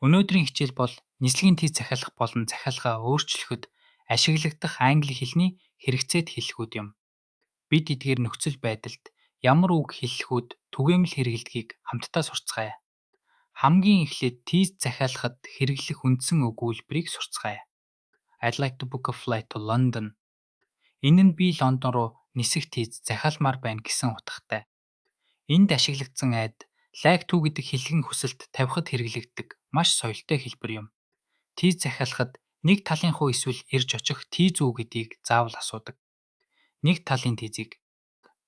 Өнөөдрийн хичээл бол нислэгийн тийз захиалах болон захиалгаа өөрчлөхөд ашиглагдах англи хэлний хэрэгцээт хэллэгүүд юм. Бид эдгээр нөхцөл байдалд ямар үг хэллэгүүд түгээмэл хэрэглэдгийг хамтдаа сурцгаая. Хамгийн эхлээд тийз захиалахад хэрэглэх үндсэн үг үйлбэрийг сурцгаая. I'd like to book a flight to London. Энэ нь би Лондон руу нисэх тийз захиалмаар байна гэсэн утгатай. Энд ашиглагдсан айд like to гэдэг хэлхэн хүсэлт тавихад хэрэглэгддэг маш соёлтой хэлбэр юм. Тийз захиалахад нэг талынхуу эсвэл ирж очих тийз үү гэдгийг заавал асуудаг. Нэг талын тийзийг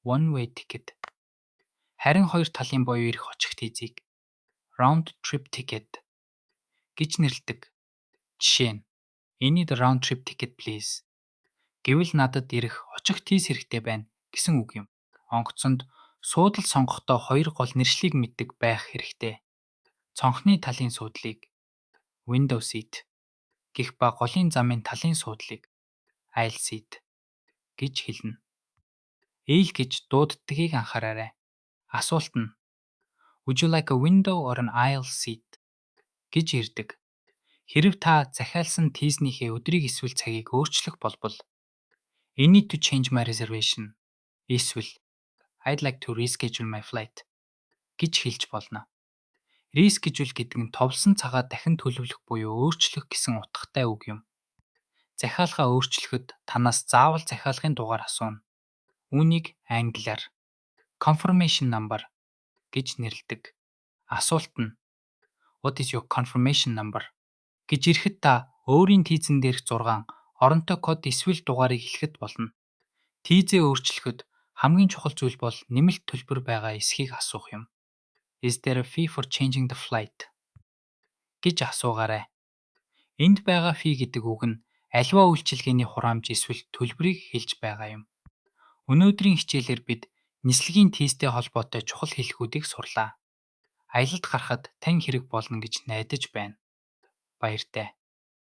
one way ticket, харин хоёр талын буюу ирэх очих тийзийг round trip ticket гэж нэрлэдэг. Жишээ нь I need a round trip ticket please. Гэвэл надад ирэх очих тийз хэрэгтэй байна гэсэн үг юм. Онгоцонд суудал сонгохдоо хоёр гол нэршлиг мэддэг байх хэрэгтэй. Цонхны талын суудлыг window seat гэх ба голын замын талын суудлыг aisle seat гэж хэлнэ. Ээл гэж дууддагыг анхаараарай. Асуулт нь Would you like a window or an aisle seat гэж ирдэг. Хэрэв та захиалсан тийзнийхээ өдрийг эсвэл цагийг өөрчлөх болбол I need to change my reservation эсвэл I'd like to reschedule my flight гэж хэлж болно. Reschedule гэдэг нь товлсон цагаа дахин төлөвлөх буюу өөрчлөх гэсэн утгатай үг юм. Захиалгаа өөрчлөхөд танаас заавал захиалгын дугаар асууна. Үүнийг англиар confirmation number гэж нэрлэдэг. Асуулт нь What is your confirmation number гэж ирэхэд та өөрийн тийзэн дээрх 6 оронтой код эсвэл дугаарыг хэлэхэд болно. Тийзээ өөрчлөхөд хамгийн чухал зүйл бол нэмэлт төлбөр байгаа эсхийг асуух юм. Is there a fee for changing the flight гэж асуугаарай. Энд байгаа fee гэдэг үг нь аливаа үйлчилгээний хураамж эсвэл төлбөрийг хэлж байгаа юм. Өнөөдрийн хичээлээр бид нислэгийн тийзтэй холбоотой чухал хэллэгүүдийг сурлаа. Аялалд гарахад тань хэрэг болно гэж найдаж байна. Баяртай.